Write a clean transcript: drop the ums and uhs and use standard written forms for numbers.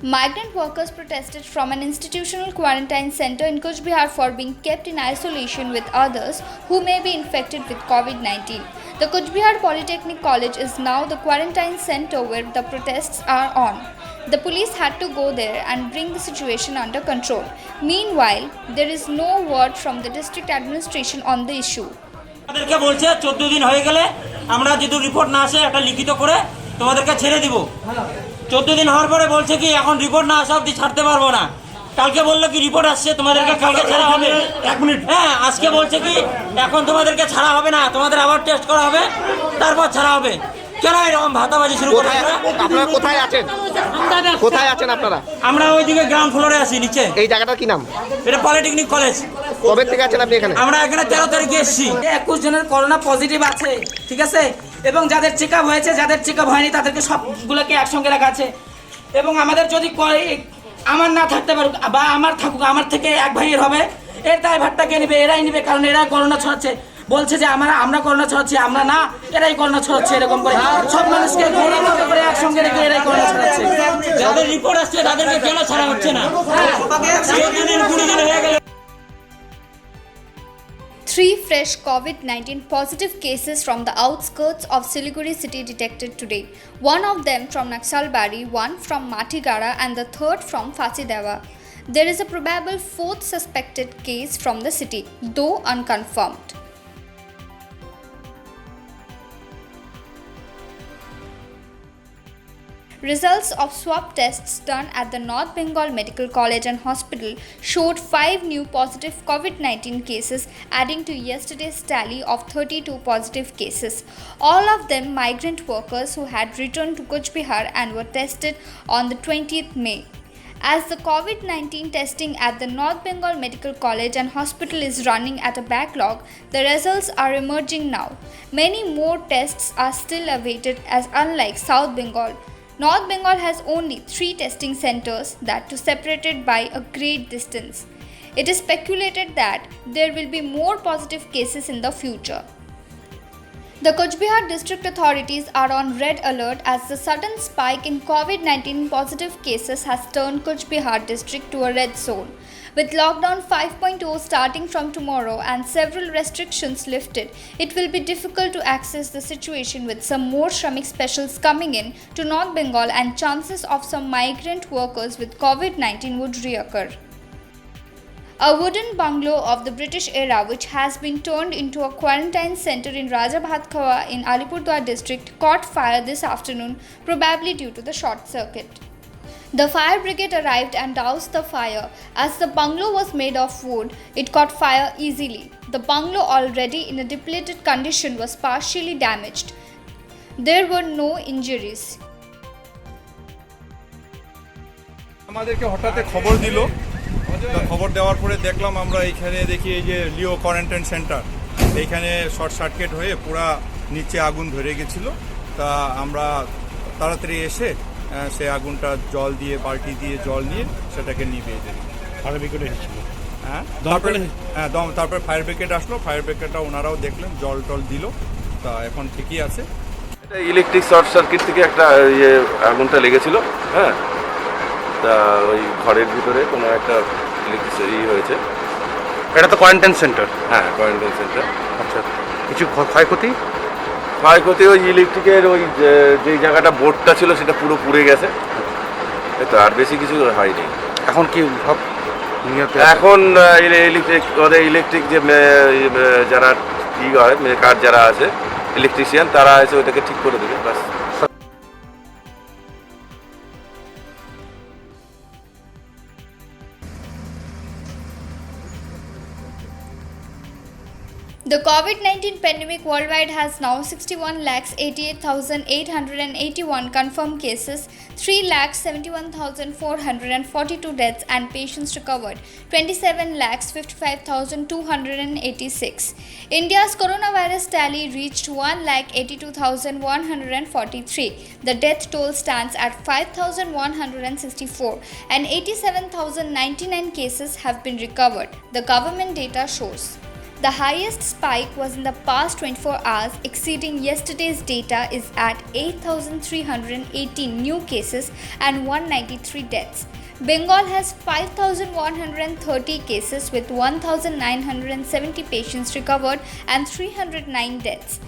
Migrant workers protested from an institutional quarantine center in Kuch Bihar for being kept in isolation with others who may be infected with COVID-19. The Kuch Bihar Polytechnic College is now the quarantine center where the protests are on. The police had to go there and bring the situation under control. Meanwhile, there is no word from the district administration on the issue. আমাদেরকে বলছে 14 দিন হয়ে গেলে আমরা যদি report না আসে একটা লিখিত করে তোমাদেরকে ছেড়ে দিব। 14 দিন হওয়ার পরে বলছে কি এখন রিপোর্ট না আসা অবধি ছাড়তে পারবো না। কালকে বললো কি রিপোর্ট আসছে তোমাদেরকে কালকে ছাড়া হবে। এক মিনিট, হ্যাঁ আজকে বলছে কি এখন তোমাদেরকে ছাড়া হবে না, তোমাদের আবার টেস্ট করা হবে তারপর ছাড়া হবে। কেন এরকম ভাতাবাজি শুরু করে? আপনারা কোথায় আছেন? কোথায় আছেন আপনারা? আমরা ওইদিকে গ্রাউন্ড ফ্লোরে আছি নিচে। এই জায়গাটার কি নাম? এটা পলিটেকনিক কলেজ। কবে থেকে আছেন আপনি এখানে? আমরা এখানে 13 তারিখে এসেছি। 21 জনের করোনা পজিটিভ আছে, ঠিক আছে, এবং যাদের চেক আপ হয়েছে যাদের চেক আপ হয়নি তাদেরকে সবগুলোকে একসঙ্গে রাখা আছে। এবং আমাদের যদি আমার না থাকতে পারুক বা আমার থাকুক, আমার থেকে এক ভাইয়ের হবে, এর দায়ভারটা কে নেবে? এরাই নেবে, কারণ এরা করোনা ছড়াচ্ছে। বলছে যে আমরা করোনা ছড়াচ্ছি, আমরা না, এরাই করোনা ছড়াচ্ছে। এরকম করে সব মানুষকে করে একসঙ্গে রেখে এরাই করোনা ছড়াচ্ছে। যাদের রিপোর্ট আসছে তাদেরকে কেন ছাড়া হচ্ছে না? 20 দিন হয়ে গেল। 3 fresh COVID-19 positive cases from the outskirts of Siliguri city detected today. One of them from Naxalbari, one from Matigara and the third from Fasidewa. There is a probable 4th suspected case from the city, though unconfirmed. Results of swab tests done at the North Bengal Medical College and Hospital showed 5 new positive COVID-19 cases, adding to yesterday's tally of 32 positive cases. All of them migrant workers who had returned to Kuch Bihar and were tested on the 20th May. As the COVID-19 testing at the North Bengal Medical College and Hospital is running at a backlog, the results are emerging now. Many more tests are still awaited, as unlike South Bengal, North Bengal has only 3 testing centers, that too separated by a great distance. It is speculated that there will be more positive cases in the future. The Kuch Bihar district authorities are on red alert as the sudden spike in COVID-19 positive cases has turned Kuch Bihar district to a red zone. With lockdown 5.0 starting from tomorrow and several restrictions lifted, it will be difficult to access the situation, with some more Shramik specials coming in to North Bengal and chances of some migrant workers with COVID-19 would reoccur. A wooden bungalow of the British era, which has been turned into a quarantine center in Rajabhatkawa in Alipurduar district, caught fire this afternoon, probably due to the short circuit. The fire brigade arrived and doused the fire. As the bungalow was made of wood, it caught fire easily. The bungalow, already in a depleted condition, was partially damaged. There were no injuries. আমাদেরকে হঠাৎ খবর দিল, খবর দেওয়ার পরে দেখলাম আমরা এইখানে দেখি এই যে লিও কোয়ারেন্টাইন সেন্টার, এইখানে শর্ট সার্কিট হয়ে পুরা নিচে আগুন ধরে গেছিল। তা আমরা তাড়াতাড়ি এসে সে আগুনটা জল দিয়ে, বালতি দিয়ে জল নিয়ে সেটাকে নিভিয়ে দিই। ফায়ার ব্রিগেড এসেছিল, হ্যাঁ তারপরে ফায়ার ব্রিগেড আসলো। ফায়ার ব্রিগেডটা ওনারাও দেখলেন, জল টল দিল। তা এখন ঠিকই আছে। এটা ইলেকট্রিক শর্ট সার্কিট থেকে একটা আগুনটা লেগেছিল। হ্যাঁ, তা ওই ঘরের ভিতরে কোনো একটা ইলেকট্রিসিটি হয়েছে। এটা তো কোয়ারেন্টাইন সেন্টার। হ্যাঁ, কোয়ারেন্টাইন সেন্টার। আচ্ছা, কিছু ক্ষয়ক্ষতি? ক্ষয়ক্ষতি ওই ইলেকট্রিকের ওই যে জায়গাটা বোর্ডটা ছিল সেটা পুরো পুড়ে গেছে, তো আর বেশি কিছু হয়নি। এখন কি সব এখন ইলেকট্রিক যে যারা ঠিক হয়, মেকার যারা আছে, ইলেকট্রিশিয়ান, তারা এসে ওইটাকে ঠিক করে দেবে বাস। The COVID-19 pandemic worldwide has now 61,88,881 confirmed cases, 3,71,442 deaths and patients recovered, 27,55,286. India's coronavirus tally reached 1,82,143. The death toll stands at 5,164 and 87,099 cases have been recovered, the government data shows. The highest spike was in the past 24 hours, exceeding yesterday's data is at 8,318 new cases and 193 deaths. Bengal has 5,130 cases with 1,970 patients recovered and 309 deaths.